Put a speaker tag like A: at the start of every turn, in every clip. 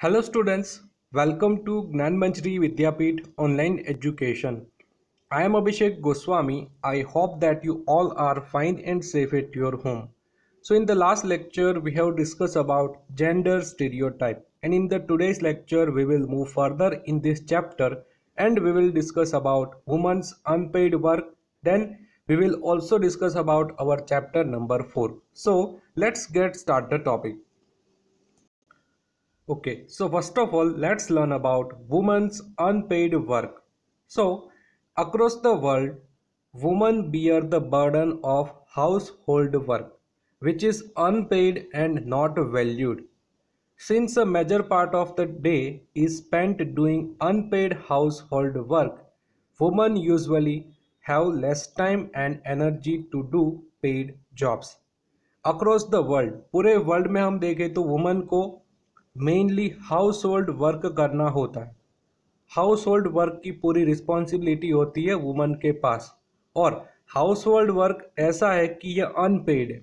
A: Hello students, welcome to Gnanmanjari Vidyapeeth Online Education. I am Abhishek Goswami. I hope that you all are fine and safe at your home. So in the last lecture we have discussed about gender stereotype, and in the today's lecture we will move further in this chapter and we will discuss about women's unpaid work. Then we will also discuss about our chapter number 4. So let's get start the topic. Okay, so first of all, let's learn about women's unpaid work. So, across the world, women bear the burden of household work, which is unpaid and not valued. Since a major part of the day is spent doing unpaid household work, women usually have less time and energy to do paid jobs. Across the world, पूरे world में हम देखें तो woman को mainly house hold work करना होता है। House hold work की पूरी रिस्पॉन्सिबिलिटी होती है वुमन के पास, और हाउस होल्ड वर्क ऐसा है कि यह अनपेड है।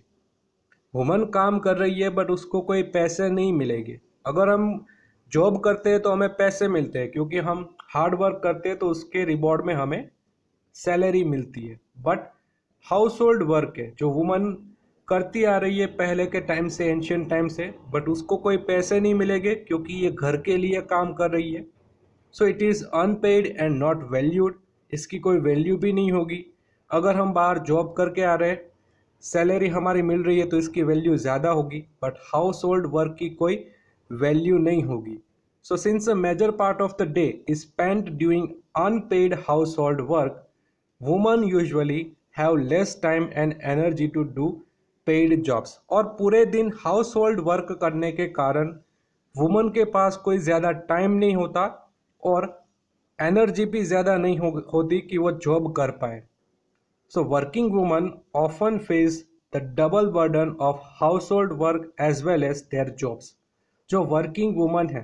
A: वुमन काम कर रही है बट उसको कोई पैसे नहीं मिलेंगे। अगर हम जॉब करते हैं तो हमें पैसे मिलते हैं क्योंकि हम हार्ड वर्क करते हैं, तो उसके रिवॉर्ड में हमें सैलरी मिलती है। बट हाउस होल्ड वर्क है जो वुमन करती आ रही है पहले के टाइम से, एंशियंट टाइम से, बट उसको कोई पैसे नहीं मिलेंगे क्योंकि ये घर के लिए काम कर रही है। So it is unpaid and not valued. इसकी कोई वैल्यू भी नहीं होगी। अगर हम बाहर जॉब करके आ रहे हैं, सैलरी हमारी मिल रही है, तो इसकी वैल्यू ज़्यादा होगी, बट हाउस होल्ड वर्क की कोई वैल्यू नहीं होगी। So since a major part of the day is spent doing unpaid household work, woman usually have less time and energy to do paid jobs. और पूरे दिन house hold work करने के कारण वुमन के पास कोई ज़्यादा टाइम नहीं होता और एनर्जी भी ज़्यादा नहीं होती कि वो जॉब कर पाए। So working woman often face the double burden of household work as well as their jobs. जो वर्किंग वुमन है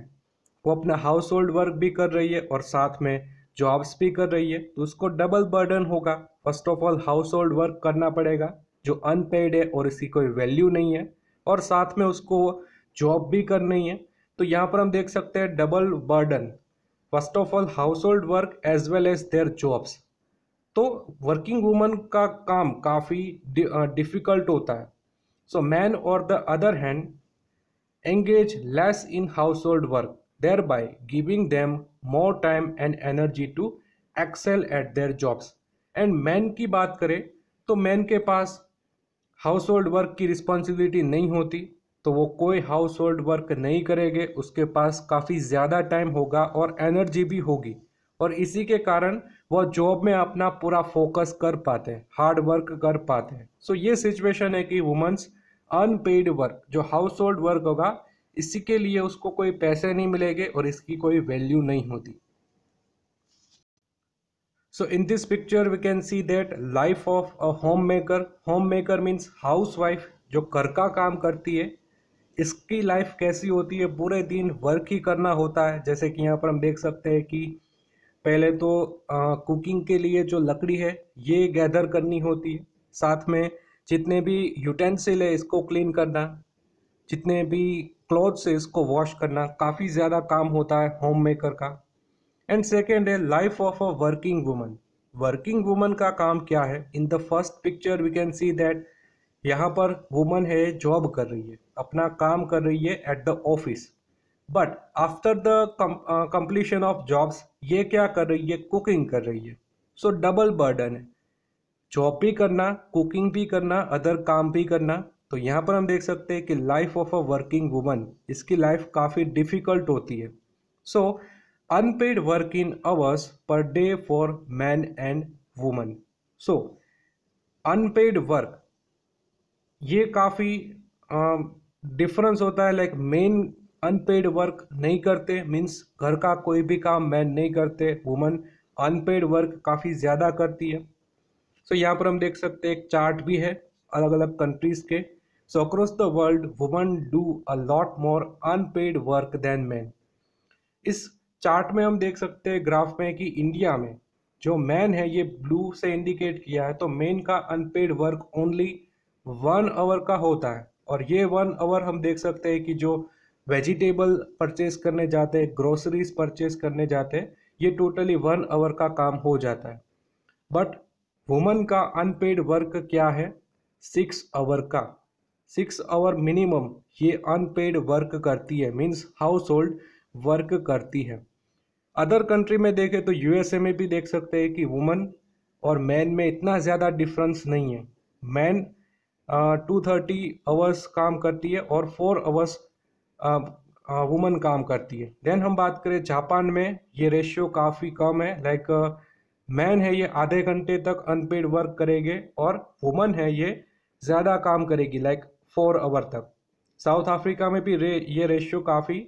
A: वो अपना हाउस होल्ड वर्क भी कर रही है और साथ में जॉब्स भी कर रही है, तो उसको डबल बर्डन होगा। First of all household work करना पड़ेगा जो अनपेड है और इसकी कोई वैल्यू नहीं है, और साथ में उसको जॉब भी करनी है। तो यहाँ पर हम देख सकते हैं double burden, first of all household work as well as their jobs. तो वर्किंग वुमन का काम काफ़ी डिफिकल्ट होता है। सो मैन और the other hand engage less in household work, thereby giving them more time and energy to excel at their jobs. And man की बात करें तो मैन के पास हाउस होल्ड वर्क की रिस्पॉन्सिबिलिटी नहीं होती, तो वो कोई हाउस होल्ड वर्क नहीं करेंगे। उसके पास काफ़ी ज़्यादा टाइम होगा और एनर्जी भी होगी, और इसी के कारण वो जॉब में अपना पूरा फोकस कर पाते हैं, हार्ड वर्क कर पाते हैं। सो ये सिचुएशन है कि वुमेन्स अनपेड वर्क जो हाउस होल्ड वर्क होगा, इसी के लिए उसको कोई पैसे नहीं मिलेंगे और इसकी कोई वैल्यू नहीं होती। So in this picture we can see that life of a homemaker. Homemaker means housewife, जो घर का काम करती है। इसकी लाइफ कैसी होती है, पूरे दिन वर्क ही करना होता है। जैसे कि यहाँ पर हम देख सकते हैं कि पहले तो कुकिंग के लिए जो लकड़ी है ये गैदर करनी होती है, साथ में जितने भी यूटेंसिल है इसको क्लीन करना, जितने भी क्लॉथ्स है इसको वॉश करना, काफ़ी ज़्यादा काम होता है होम मेकर का। एंड सेकेंड है life of a working woman. Working woman का काम क्या है? In the first picture we can see that यहाँ पर वुमन है, जॉब कर रही है, अपना काम कर रही है at the office, but after the completion of jobs ये क्या कर रही है? कुकिंग कर रही है। सो डबल बर्डन है, जॉब भी करना, कुकिंग भी करना, अदर काम भी करना। तो यहाँ पर हम देख सकते हैं कि life of a working woman, इसकी लाइफ काफ़ी डिफिकल्ट होती है। So unpaid work in hours per day for man and woman. So unpaid work ये काफ़ी डिफरेंस होता है। लाइक मेन अनपेड वर्क नहीं करते, मीन्स घर का कोई भी काम मैन नहीं करते, वुमन अनपेड वर्क काफ़ी ज़्यादा करती है। सो यहाँ पर हम देख सकते हैं एक चार्ट भी है अलग अलग कंट्रीज के। So across the world woman do a lot more unpaid work than man. इस चार्ट में हम देख सकते हैं ग्राफ में कि इंडिया में जो मैन है ये ब्लू से इंडिकेट किया है, तो मैन का अनपेड वर्क ओनली 1 आवर का होता है। और ये 1 आवर हम देख सकते हैं कि जो वेजिटेबल परचेज करने जाते हैं, ग्रोसरीज परचेज करने जाते हैं, ये टोटली 1 आवर का काम हो जाता है। बट वुमन का अनपेड वर्क क्या है? 6 आवर का। 6 आवर मिनिमम ये अनपेड वर्क करती है, मीन्स हाउस होल्ड वर्क करती है। अदर कंट्री में देखें तो यूएसए में भी देख सकते हैं कि वुमन और मैन में इतना ज़्यादा डिफरेंस नहीं है। मैन 230 आवर्स काम करती है और 4 आवर्स वुमन काम करती है। देन हम बात करें जापान में, ये रेशियो काफ़ी कम है। लाइक मैन है ये आधे घंटे तक अनपेड वर्क करेंगे और वुमन है ये ज़्यादा काम करेगी, लाइक 4 आवर तक। साउथ अफ्रीका में भी ये रेशियो काफ़ी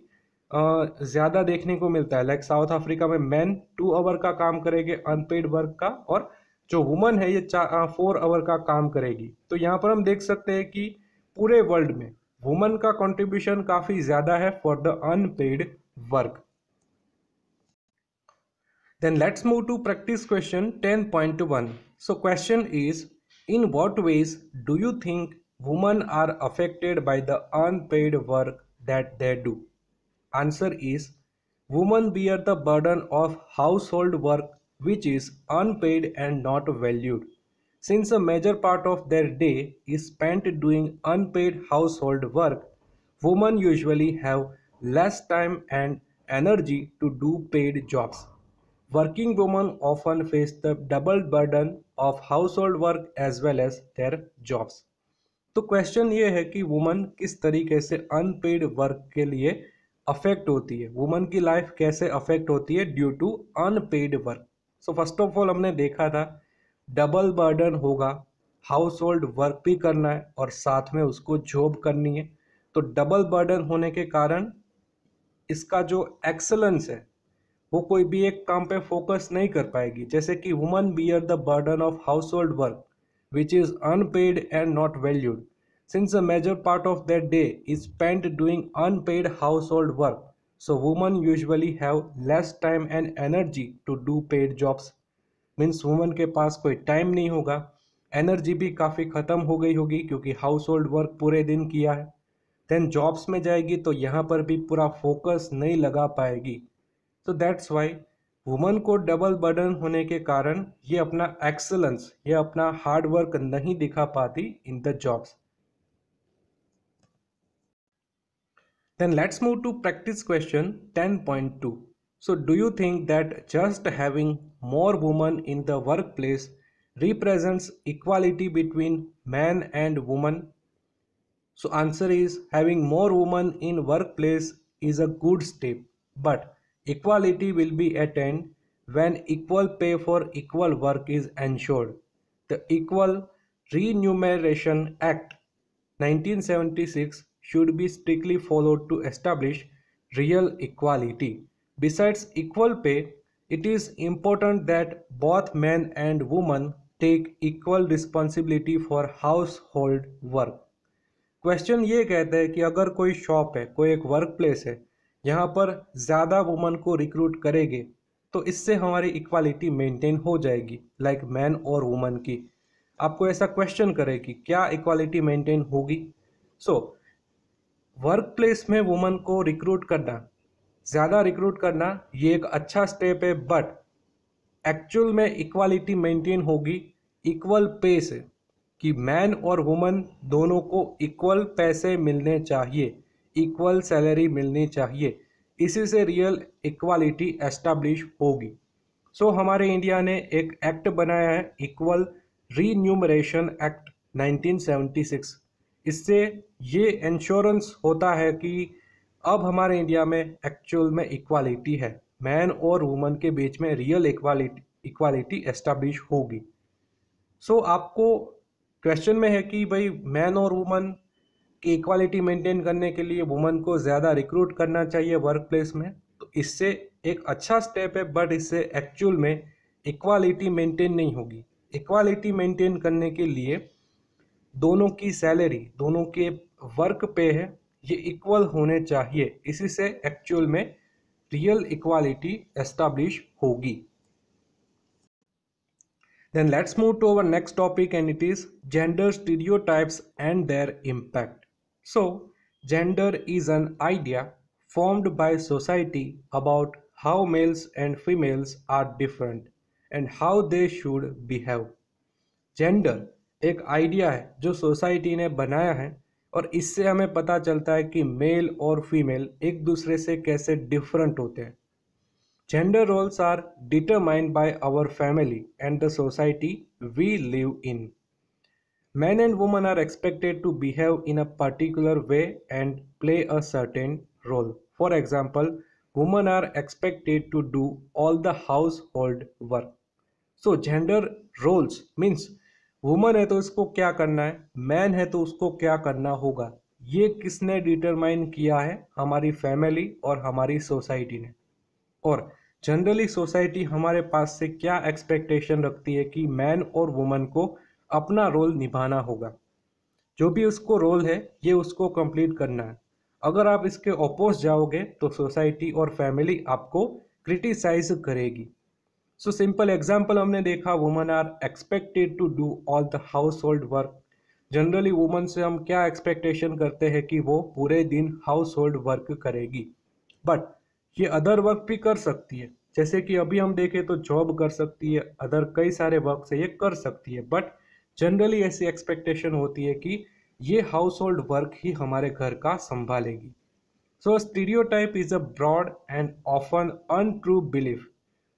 A: ज़्यादा देखने को मिलता है। लाइक साउथ अफ्रीका में मैन 2 आवर का काम करेंगे अनपेड वर्क का, और जो वुमन है ये 4 आवर का काम करेगी। तो यहाँ पर हम देख सकते हैं कि पूरे वर्ल्ड में वुमन का कंट्रीब्यूशन काफ़ी ज़्यादा है for the unpaid work. Then let's move to practice question 10.1. So question is, in what ways do you think women are affected by the unpaid work that they do? Answer is, women bear the burden of household work which is unpaid and not valued. Since a major part of their day is spent doing unpaid household work, women usually have less time and energy to do paid jobs. Working women often face the double burden of household work as well as their jobs. तो question ये है कि woman किस तरीके से unpaid work के लिए affect होती है, वुमन की लाइफ कैसे अफेक्ट होती है due to unpaid work. So first of all हमने देखा था डबल बर्डन होगा, हाउस होल्ड वर्क भी करना है और साथ में उसको जॉब करनी है। तो डबल बर्डन होने के कारण इसका जो एक्सलेंस है वो कोई भी एक काम पे फोकस नहीं कर पाएगी। जैसे कि woman bear the burden of household work which is unpaid and not valued, since a major part of their day is spent doing unpaid household work, so woman usually have less time and energy to do paid jobs. Means woman के पास कोई time नहीं होगा, energy भी काफ़ी ख़त्म हो गई होगी क्योंकि हाउस होल्ड वर्क पूरे दिन किया है। देन जॉब्स में जाएगी तो यहाँ पर भी पूरा फोकस नहीं लगा पाएगी। तो दैट्स वाई वुमन को डबल बर्डन होने के कारण ये अपना एक्सलेंस, ये अपना हार्ड वर्क नहीं दिखा पाती in the jobs. Then let's move to practice question 10.2. So do you think that just having more women in the workplace represents equality between man and woman? So answer is, having more women in workplace is a good step, but equality will be attained when equal pay for equal work is ensured. The Equal Remuneration Act 1976 should be strictly followed to establish real equality. Besides equal pay, it is important that both men and women take equal responsibility for household work. Question ये कहता है कि अगर कोई shop है, कोई एक work place है, यहाँ पर ज़्यादा वुमन को रिक्रूट करेंगे तो इससे हमारी इक्वालिटी मेंटेन हो जाएगी, लाइक मैन और वुमन की। आपको ऐसा क्वेश्चन करे कि क्या इक्वालिटी मेंटेन होगी? सो वर्क प्लेस में वुमन को रिक्रूट करना, ज़्यादा रिक्रूट करना, ये एक अच्छा स्टेप है, बट एक्चुअल में इक्वालिटी मेंटेन होगी इक्वल पे से, कि मैन और वुमन दोनों को इक्वल पैसे मिलने चाहिए, इक्वल सैलरी मिलनी चाहिए। इसी से रियल इक्वालिटी एस्टैब्लिश होगी। सो हमारे इंडिया ने एक एक्ट बनाया है, इक्वल रीन्यूमरेशन एक्ट 1976। इससे ये इंश्योरेंस होता है कि अब हमारे इंडिया में एक्चुअल में इक्वालिटी है, मैन और वुमन के बीच में रियल इक्वालिटी एस्टैब्लिश होगी। सो आपको क्वेश्चन में है कि भाई मैन और वुमन की इक्वालिटी मेंटेन करने के लिए वुमन को ज़्यादा रिक्रूट करना चाहिए वर्क प्लेस में। तो इससे एक अच्छा स्टेप है, बट इससे एक्चुअल में इक्वालिटी मेंटेन नहीं होगी। इक्वालिटी मेंटेन करने के लिए दोनों की सैलरी, दोनों के वर्क पे है, ये इक्वल होने चाहिए। इसी से एक्चुअल में रियल इक्वालिटी एस्टैब्लिश होगी। Then let's move to our next topic, and it is gender stereotypes and their impact. So, gender is an idea formed by society about how males and females are different and how they should behave. Gender एक idea है जो society ने बनाया है और इससे हमें पता चलता है कि मेल और फीमेल एक दूसरे से कैसे डिफरेंट होते हैं. Gender roles are determined by our family and the society we live in. Men and women are expected to behave in a particular way and play a certain role. For example, women are expected to do all the household work. So gender roles means woman है तो उसको क्या करना है, man है तो उसको क्या करना होगा. ये किसने डिटरमाइन किया है? हमारी फैमिली और हमारी सोसाइटी ने. और जनरली सोसाइटी हमारे पास से क्या एक्सपेक्टेशन रखती है कि मैन और वुमन को अपना रोल निभाना होगा. जो भी उसको रोल है ये उसको कंप्लीट करना है. अगर आप इसके ऑपोज जाओगे तो सोसाइटी और फैमिली आपको क्रिटिसाइज करेगी. सो सिंपल एग्जांपल हमने देखा, woman are expected to do all the household work. Generally woman से हम क्या एक्सपेक्टेशन करते हैं कि वो पूरे दिन हाउस होल्ड वर्क करेगी, बट ये अदर वर्क भी कर सकती है. जैसे कि अभी हम देखें तो जॉब कर सकती है, अदर कई सारे वर्क से ये कर सकती है, बट जनरली ऐसी एक्सपेक्टेशन होती है कि ये हाउस होल्ड वर्क ही हमारे घर का संभालेगी. So stereotype is a broad and often untrue belief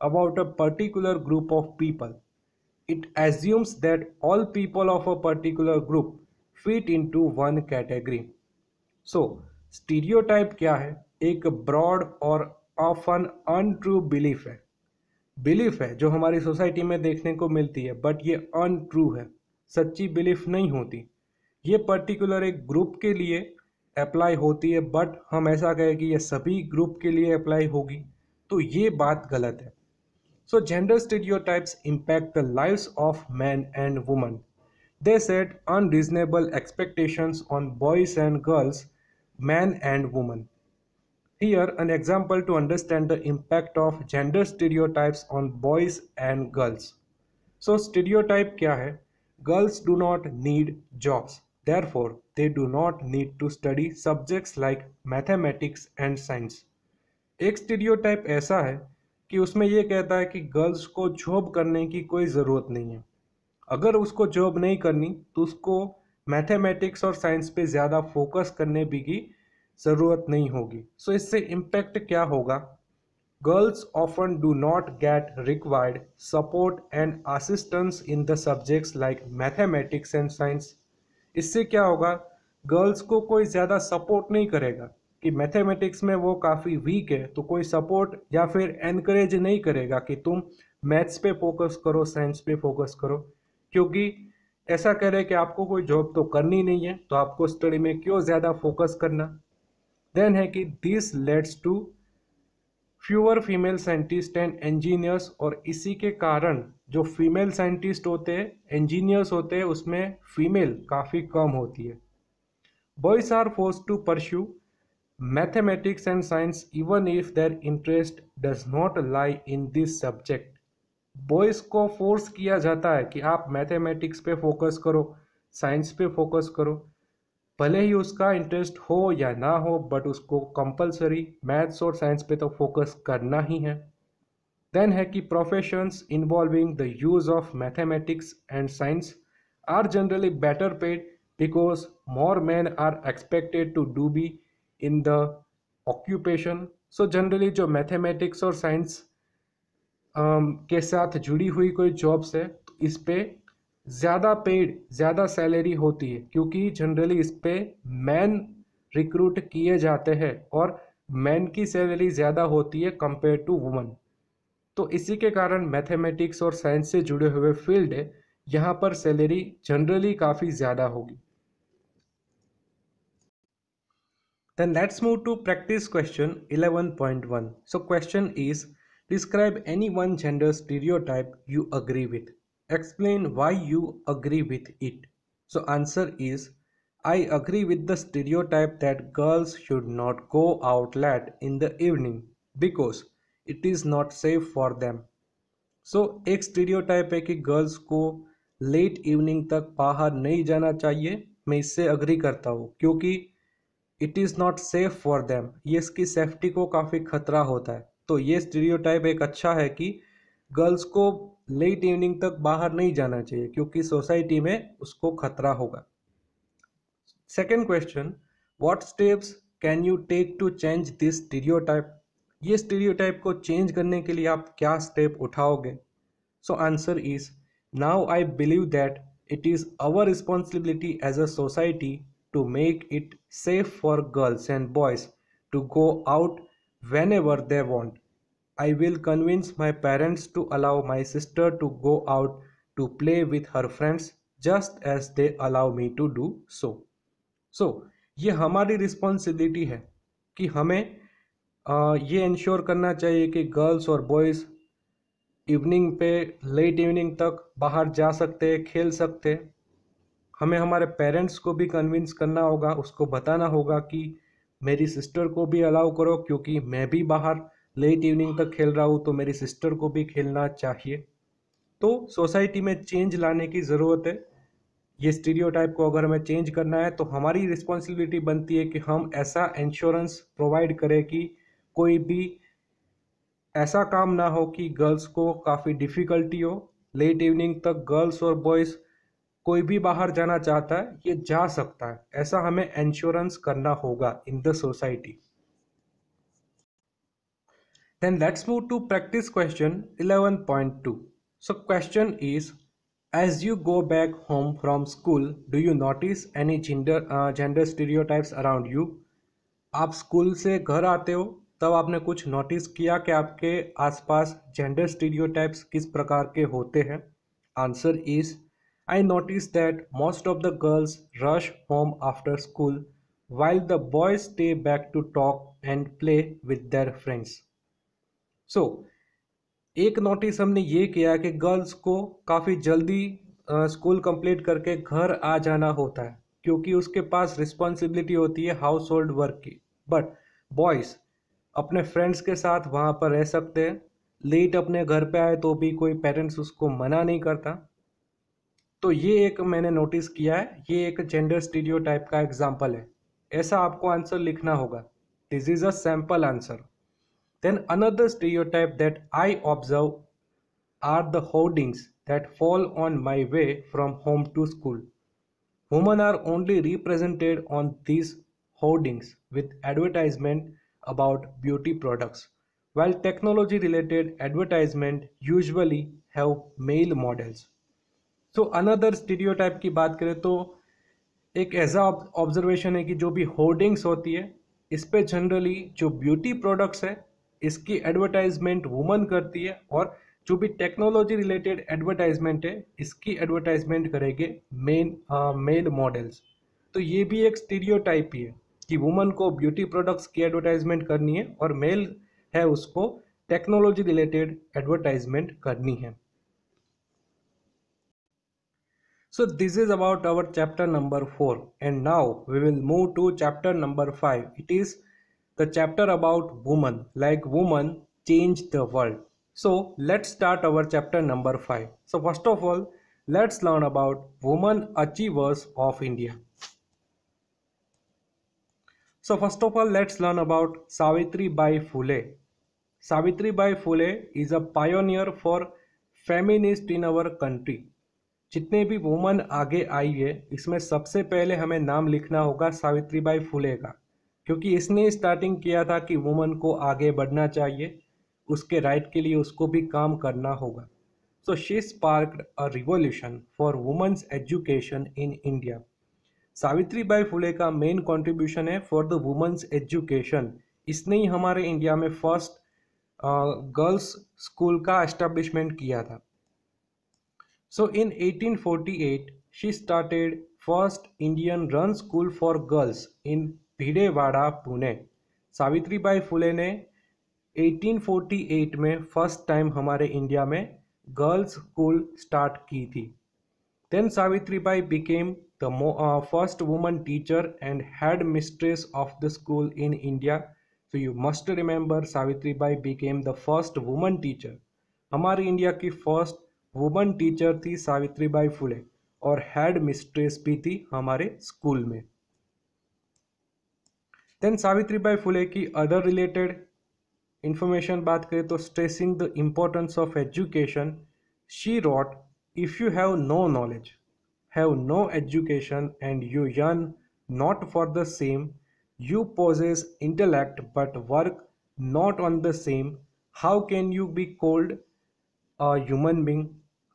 A: about a particular group of people. It assumes that all people of a particular group fit into one category. So, stereotype क्या है? एक broad और often untrue belief है. Belief है जो हमारी society में देखने को मिलती है, बट ये अनट्रू है, सच्ची बिलीफ नहीं होती. ये पर्टिकुलर एक ग्रुप के लिए अप्लाई होती है, बट हम ऐसा कहें कि ये सभी ग्रुप के लिए अप्लाई होगी, तो ये बात गलत है. So gender stereotypes impact the lives of men and women. They set unreasonable expectations on boys and girls, men and women. Here an example to understand the impact of gender stereotypes on boys and girls. So stereotype क्या है? Girls do not need jobs. Therefore, they do not need to study subjects like mathematics and science. एक stereotype ऐसा है कि उसमें यह कहता है कि गर्ल्स को जॉब करने की कोई ज़रूरत नहीं है. अगर उसको जॉब नहीं करनी तो उसको मैथमेटिक्स और साइंस पे ज़्यादा फोकस करने की ज़रूरत नहीं होगी. सो इससे इम्पैक्ट क्या होगा? Girls often do not gate required support and assistance in the subjects like mathematics and science. इससे क्या होगा? गर्ल्स को कोई ज़्यादा सपोर्ट नहीं करेगा कि मैथमेटिक्स में वो काफ़ी वीक है, तो कोई सपोर्ट या फिर एनकरेज नहीं करेगा कि तुम मैथ्स पे फोकस करो, साइंस पे फोकस करो, क्योंकि ऐसा कह रहे कि आपको कोई जॉब तो करनी नहीं है, तो आपको स्टडी में क्यों ज़्यादा फोकस करना. देन है कि this leads to fewer female scientist and engineers. और इसी के कारण जो फीमेल साइंटिस्ट होते हैं, इंजीनियर्स होते हैं, उसमें फीमेल काफ़ी कम होती है. Boys are forced to pursue mathematics and science even if their interest does not lie in this subject. Boys को फोर्स किया जाता है कि आप मैथमेटिक्स पे फोकस करो, साइंस पे फोकस करो, भले ही उसका इंटरेस्ट हो या ना हो, बट उसको कंपलसरी मैथ्स और साइंस पे तो फोकस करना ही है. देन है कि professions involving the use of mathematics and science are generally better paid because more man are expected to do be in the occupation. So generally जो mathematics और science के साथ जुड़ी हुई कोई जॉब्स है, तो इस पे ज़्यादा पेड, ज़्यादा सैलरी होती है, क्योंकि जनरली इस पे मैन रिक्रूट किए जाते हैं और मैन की सैलरी ज़्यादा होती है कंपेयर टू वुमन. तो इसी के कारण मैथमेटिक्स और साइंस से जुड़े हुए फील्ड है, यहाँ पर सैलरी जनरली काफ़ी ज़्यादा होगी. Then let's move to practice question 11.1. So question is, describe any one gender stereotype you agree with. Explain why you agree with it. So answer is, I agree with the stereotype that girls should not go out late in the evening because it is not safe for them. So एक stereotype है कि girls को late evening तक बाहर नहीं जाना चाहिए. मैं इससे अग्री करता हूँ, क्योंकि it is not safe for them, ये इसकी सेफ्टी को काफ़ी खतरा होता है। तो ये स्टीरियोटाइप एक अच्छा है कि गर्ल्स को लेट इवनिंग तक बाहर नहीं जाना चाहिए क्योंकि सोसाइटी में उसको खतरा होगा। Second question, what steps can you take to change this stereotype? ये स्टीरियोटाइप को चेंज करने के लिए आप क्या स्टेप उठाओगे? So answer is, now I believe that it is our responsibility as a society to make it safe for girls and boys to go out whenever they want. I will convince my parents to allow my sister to go out to play with her friends just as they allow me to do so. So ये हमारी responsibility है कि हमें ये ensure करना चाहिए कि girls और बॉयज़ इवनिंग पे लेट इवनिंग तक बाहर जा सकते हैं, खेल सकते हैं। हमें हमारे पेरेंट्स को भी कन्विंस करना होगा, उसको बताना होगा कि मेरी सिस्टर को भी अलाउ करो क्योंकि मैं भी बाहर लेट इवनिंग तक खेल रहा हूँ तो मेरी सिस्टर को भी खेलना चाहिए। तो सोसाइटी में चेंज लाने की ज़रूरत है। ये स्टीरियोटाइप को अगर हमें चेंज करना है तो हमारी रिस्पॉन्सिबिलिटी बनती है कि हम ऐसा इंश्योरेंस प्रोवाइड करें कि कोई भी ऐसा काम ना हो कि गर्ल्स को काफ़ी डिफ़िकल्टी हो। लेट इवनिंग तक गर्ल्स और बॉयज़ कोई भी बाहर जाना चाहता है ये जा सकता है, ऐसा हमें इंश्योरेंस करना होगा in the society. Then let's move to practice question 11.2. So question is, as you go back home from school, do you notice any gender stereotypes around you? आप स्कूल से घर आते हो तब आपने कुछ नोटिस किया कि आपके आसपास जेंडर स्टीरियोटाइप्स किस प्रकार के होते हैं? Answer is, I notice that most of the girls rush home after school while the boys stay back to talk and play with their friends. सो एक नोटिस हमने ये किया कि गर्ल्स को काफ़ी जल्दी स्कूल कंप्लीट करके घर आ जाना होता है क्योंकि उसके पास रिस्पॉन्सिबिलिटी होती है हाउस होल्ड वर्क की। बट बॉयज़ अपने फ्रेंड्स के साथ वहाँ पर रह सकते हैं, लेट अपने घर पे आए तो भी कोई पेरेंट्स उसको मना नहीं करता। तो ये एक मैंने नोटिस किया है, ये एक जेंडर स्टीरियोटाइप का एग्जाम्पल है। ऐसा आपको आंसर लिखना होगा। This is a sample answer. Then another stereotype that I observe are the hoardings that fall on my way from home to school. Women are only represented on these hoardings with advertisement about beauty products, while technology related advertisement usually have male models. So another stereotype की बात करें तो एक ऐसा observation है कि जो भी होर्डिंग्स होती है इस पे जनरली जो ब्यूटी प्रोडक्ट्स है इसकी एडवर्टाइजमेंट वुमन करती है, और जो भी टेक्नोलॉजी रिलेटेड एडवर्टाइजमेंट है इसकी एडवर्टाइजमेंट करेंगे मेल मॉडल्स। तो ये भी एक स्टीरियोटाइप ही है कि वुमन को ब्यूटी प्रोडक्ट्स की एडवर्टाइजमेंट करनी है और मेल है उसको टेक्नोलॉजी रिलेटेड एडवर्टाइजमेंट करनी है। So this is about our chapter number 4, and now we will move to chapter number 5. It is the chapter about woman, like woman change the world. So let's start our chapter number 5. So first of all, let's learn about woman achievers of India. So first of all, let's learn about Savitri Bai Phule. Savitri Bai Phule is a pioneer for feminist in our country. जितने भी woman आगे आई है इसमें सबसे पहले हमें नाम लिखना होगा सावित्रीबाई फुले का, क्योंकि इसने स्टार्टिंग किया था कि वुमन को आगे बढ़ना चाहिए, उसके राइट के लिए उसको भी काम करना होगा। So she sparked a revolution for women's education in India. Savitribai Phule का मेन कंट्रीब्यूशन है फॉर द वुमेन्स एजुकेशन। इसने ही हमारे इंडिया में फर्स्ट गर्ल्स स्कूल का एस्टेब्लिशमेंट किया था। So in 1848, she started first Indian run school for girls in Bhidewada, Pune. Savitribai Phule ने 1848 में फर्स्ट टाइम हमारे इंडिया में गर्ल्स स्कूल स्टार्ट की थी। Then Savitribai became the first woman teacher and head mistress of the school in India. So you must remember Savitribai became the first woman teacher. हमारी India की first woman teacher थी सावित्रीबाई फुले और head mistress भी थी हमारे school में। Then Savitribai Phule की other related information बात करें तो stressing the importance of education she wrote, if you have no knowledge, have no education, and you yearn not for the same, you possess intellect but work not on the same, how can you be called a human being?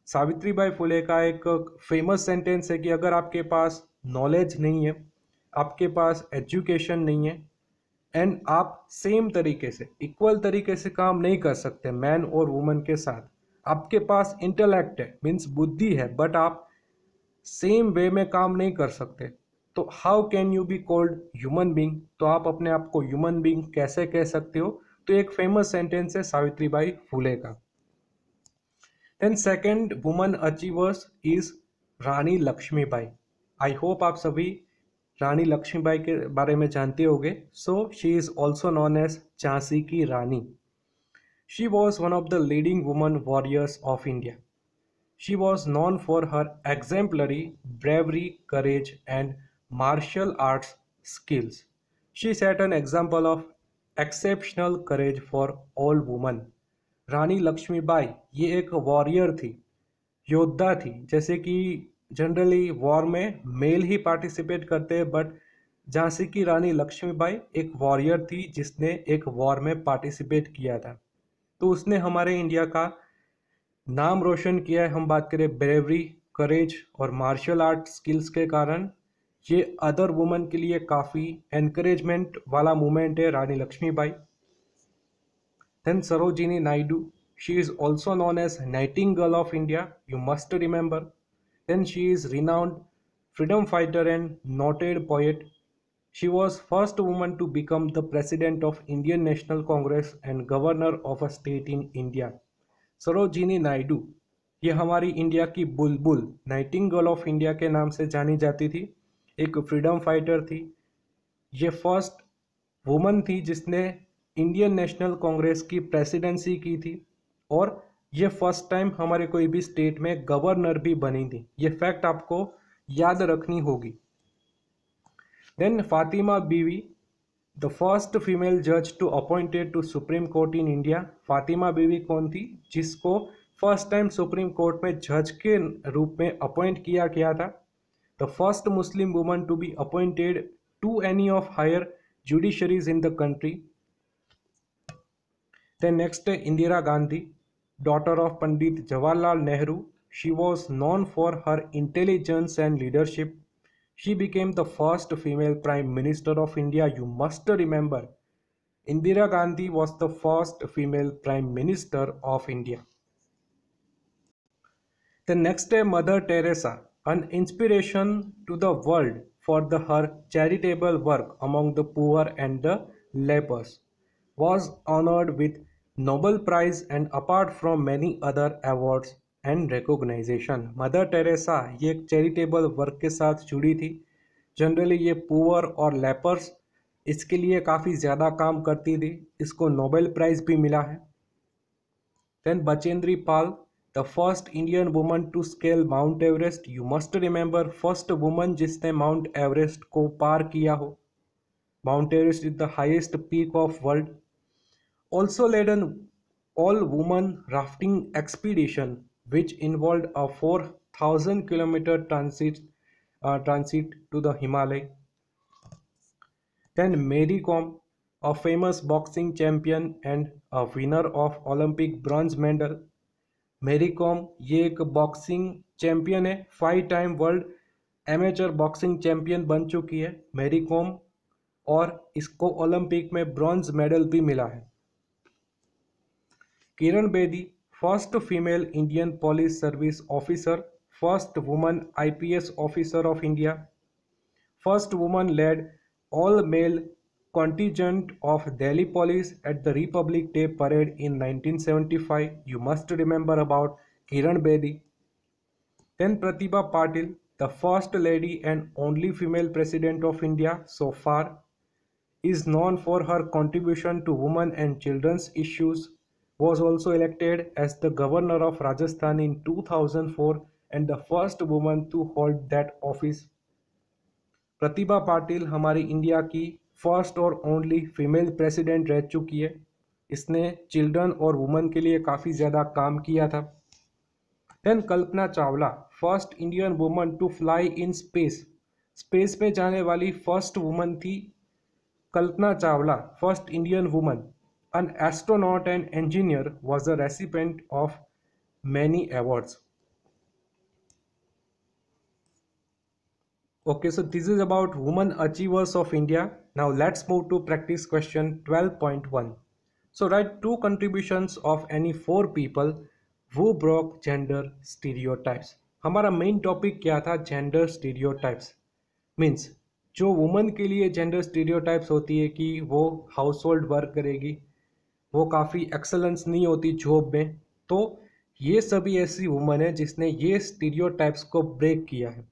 A: Savitribai Phule का एक famous sentence है कि अगर आपके पास knowledge नहीं है, आपके पास education नहीं है, एंड आप सेम तरीके से इक्वल तरीके से काम नहीं कर सकते मैन और वुमन के साथ, आपके पास इंटेलेक्ट है मीन्स बुद्धि है बट आप सेम वे में काम नहीं कर सकते, तो how can you be called human being? तो आप अपने आप को ह्यूमन बींग कैसे कह सकते हो? तो एक फेमस सेंटेंस है सावित्रीबाई फुले का। Then second woman achievers is Rani Lakshmibai. I hope आप सभी रानी लक्ष्मीबाई के बारे में जानते होंगे। So she is also known as Jhansi की रानी। She was one of the leading woman warriors of India. She was known for her exemplary bravery, courage, and martial arts skills. She set an example of exceptional courage for all women. रानी लक्ष्मीबाई ये एक warrior थी, योद्धा थी। जैसे कि generally war में mail ही participate करते हैं, बट झांसी की रानी लक्ष्मीबाई एक वॉरियर थी जिसने एक वॉर में पार्टिसिपेट किया था। तो उसने हमारे इंडिया का नाम रोशन किया है। हम बात करें ब्रेवरी, करेज और मार्शल आर्ट स्किल्स के कारण, ये अदर वुमेन के लिए काफ़ी एनकरेजमेंट वाला मूवमेंट है Rani Lakshmibai. Then Sarojini Naidu, she is also known as nightingale of India, you must remember. Then she is renowned freedom fighter and noted poet. She was first woman to become the president of Indian National Congress and governor of a state in India. Sarojini Naidu ये हमारी India की बुलबुल, Nightingale of India के नाम से जानी जाती थी, एक फ्रीडम फाइटर थी। ये फर्स्ट वुमन थी जिसने इंडियन नेशनल कांग्रेस की प्रेसिडेंसी की थी, और ये फर्स्ट टाइम हमारे कोई भी स्टेट में गवर्नर भी बनी थी। ये फैक्ट आपको याद रखनी होगी। Then Fatima Beevi, the first female जज to appointed to supreme court in India. Fatima Beevi कौन थी? जिसको फर्स्ट टाइम सुप्रीम कोर्ट में जज के रूप में अपॉइंट किया गया था। The first Muslim woman to be appointed to any of higher judiciaries in the country. Then next है Indira Gandhi, daughter of Pandit Jawaharlal Nehru. She was known for her intelligence and leadership. She became the first female Prime Minister of India. You must remember, Indira Gandhi was the first female Prime Minister of India. The next day, Mother Teresa, an inspiration to the world for her charitable work among the poor and the lepers, was honored with Nobel Prize and apart from many other awards and recognization. Mother Teresa ये एक charitable work के साथ जुड़ी थी। Generally ये poor और lepers इसके लिए काफ़ी ज़्यादा काम करती थी। इसको नोबेल प्राइज़ भी मिला है। Then Bachendri Pal, the first Indian woman to scale Mount Everest. You must remember, first woman जिसने माउंट एवरेस्ट को पार किया हो। Mount Everest is the highest peak of world. Also led an all woman rafting expedition which involved a 4,000 kilometer transit to the Himalaya. Then Mary Kom, a famous boxing champion and a winner of Olympic bronze medal. Mary Kom ये एक boxing champion है, 5 time world amateur boxing champion बन चुकी है मेरी com, और इसको Olympic में ब्रॉन्ज मेडल भी मिला है। Kiran Bedi, first female Indian Police Service officer, first woman IPS officer of India, first woman led all male contingent of Delhi Police at the Republic Day parade in 1975. You must remember about Kiran Bedi. Then Pratibha Patil, the first lady and only female president of India so far, is known for her contribution to women and children's issues. Was also elected as the governor of Rajasthan in 2004 and the first woman to hold that office. Pratibha Patil हमारी India की first और only female president रह चुकी है। इसने children और women के लिए काफ़ी ज़्यादा काम किया था। Then Kalpana Chawla, first Indian woman to fly in space. Space में जाने वाली फर्स्ट वुमन थी Kalpana Chawla, first Indian woman. An astronaut and engineer, was a recipient of many awards. Okay, so this is about women achievers of India. Now let's move to practice question 12.1. So write two contributions of any four people who broke gender stereotypes. हमारा main topic क्या था? Gender stereotypes. Means जो woman के लिए gender stereotypes होती है कि वो हाउस होल्ड वर्क करेगी, वो काफ़ी एक्सलेंस नहीं होती जॉब में, तो ये सभी ऐसी वुमन है जिसने ये स्टीरियोटाइप्स को ब्रेक किया है।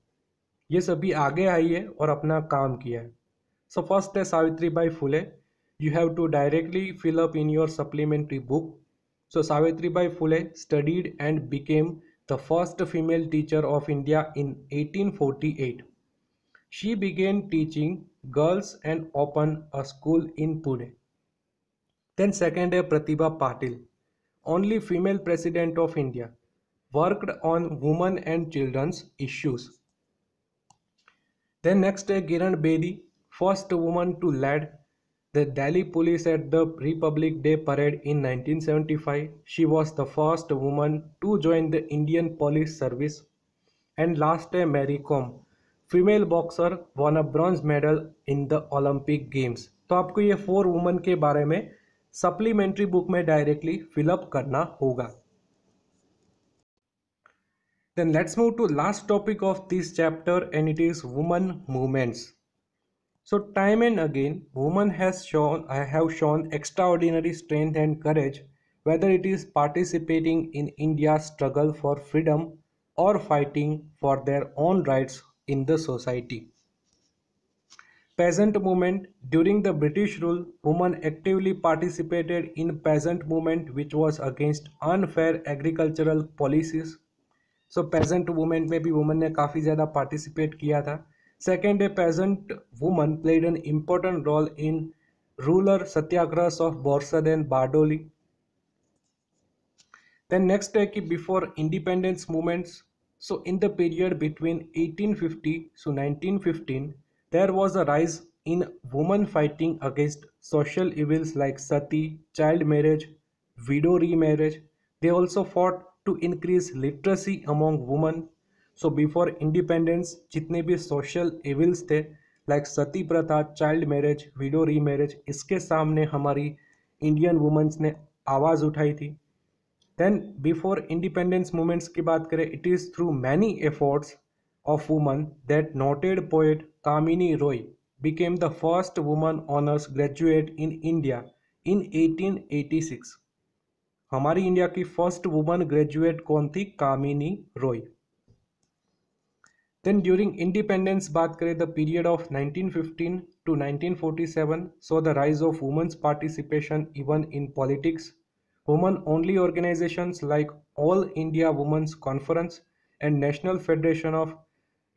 A: ये सभी आगे आई है और अपना काम किया है। सो फर्स्ट है Savitri Bai Phule. You have to directly fill up in your supplementary book. So Savitri Bai Phule studied and became the first female teacher of India in 1848. She began teaching girls and opened a school in Pune. Then second है Pratibha Patil, only female president of India, worked on women and children's issues. Then next है Kiran Bedi, first woman to lead the Delhi police at the Republic Day parade in 1975. She was the first woman to join the Indian police service. And last है Mary Kom, female boxer, won a bronze medal in the Olympic Games. तो आपको ये four woman के बारे में supplementary book में directly fill up करना होगा। Then let's move to last topic of this chapter, and it is women movements. So time and again women have shown extraordinary strength and courage, whether it is participating in India's struggle for freedom or fighting for their own rights in the society. Peasant movement. During the British rule, women actively participated in peasant movement which was against unfair agricultural policies. So pageant women में भी woman ने काफ़ी ज़्यादा participate किया था। Second है peasant woman played an important role in rural satyagraha of Borsad and Bardoli. Then next है कि before independence movements, so in the period between 1850 to 1915 there was a rise in woman fighting against social evils like sati, child marriage, widow remarriage. They also fought to increase literacy among women. So before independence जितने भी social evils थे like सती प्रथा, child marriage, window remarriage, इसके सामने हमारी Indian women's ने आवाज़ उठाई थी। देन बिफोर इंडिपेंडेंस मूवमेंट्स की बात करें, it is through many efforts of woman that noted poet Kamini Roy became the first woman honors graduate in India in 1886. हमारी इंडिया की फर्स्ट वुमन ग्रेजुएट कौन थी? Kamini Roy. Then during independence बात करें, the period of 1915 to 1947 so the rise of women's participation even in politics. Woman only organizations like All India Women's Conference and National Federation of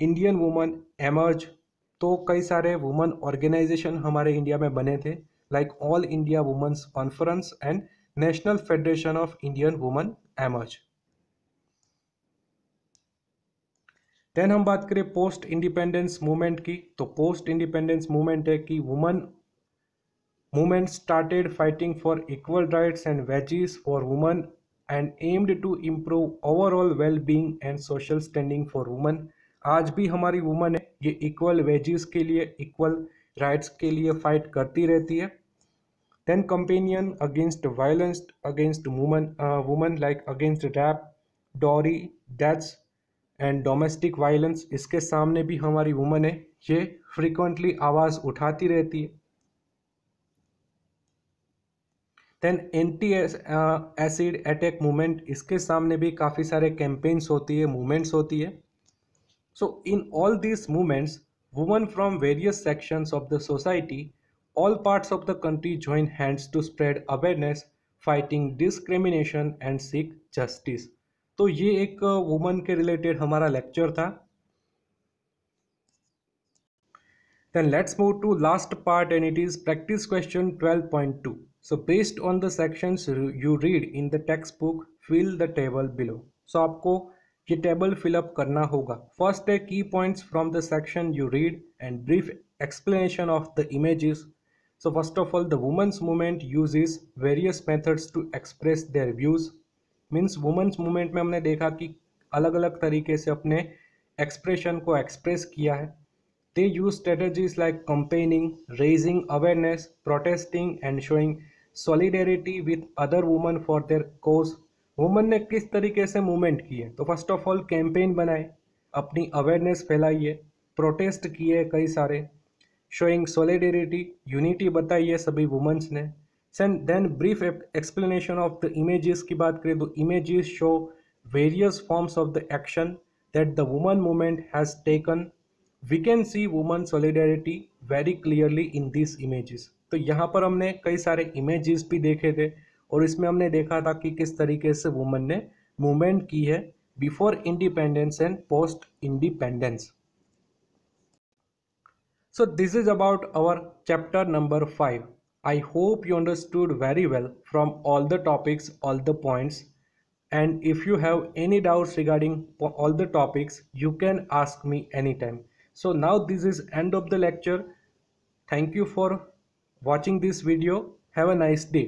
A: Indian Women emerge. तो कई सारे women organisation हमारे India में बने थे like All India Women's Conference and National Federation of Indian Women emerge. Then हम बात करें पोस्ट इंडिपेंडेंस मूवमेंट की, तो पोस्ट इंडिपेंडेंस मूवमेंट है कि women movement started fighting for equal rights and wages for women and aimed to improve overall well being and social standing for women. आज भी हमारी वुमेन है ये इक्वल वेजेस के लिए, इक्वल राइट्स के लिए फाइट करती रहती है. Then companion against violence against women like against rape, dowry, deaths and domestic violence, इसके सामने भी हमारी वुमन है ये फ्रीक्वेंटली आवाज़ उठाती रहती है. Then anti acid attack movement, इसके सामने भी काफ़ी सारे कैंपेन्स होती है, मूवमेंट्स होती है. So in all these movements, women from various sections of the society, all parts of the country join hands to spread awareness, fighting discrimination and seek justice. तो ये एक वुमन के रिलेटेड हमारा lecture था. Then let's move to last part, and it is practice question 12.2. So based on the sections you read in the textbook, fill the table below. So आपको ये table fill up करना होगा. First है key points from the section you read and brief explanation of the images. So first of all, the women's movement uses various methods to express their views. Means women's movement में हमने देखा कि अलग अलग तरीके से अपने एक्सप्रेशन को एक्सप्रेस किया है. They use strategies like campaigning, raising awareness, protesting and showing solidarity with other women for their cause. Woman ने किस तरीके से मूवमेंट की है? तो फर्स्ट ऑफ ऑल कैंपेन बनाए, अपनी अवेयरनेस फैलाई है, प्रोटेस्ट किए कई सारे, शोइंग सॉलिडेरिटी यूनिटी बताई है सभी वुमेन्स ने. Then brief explanation of the images की बात करें तो images show various forms of the action that the woman movement has taken. We can see woman solidarity very clearly in this images. तो यहाँ पर हमने कई सारे इमेजेस भी देखे थे और इसमें हमने देखा था कि किस तरीके से वुमन ने मूवमेंट की है before independence and post independence. So this is about our chapter number 5. I hope you understood very well from all the topics, all the points. And if you have any doubts regarding all the topics, you can ask me anytime. So now this is end of the lecture. Thank you for watching this video. Have a nice day.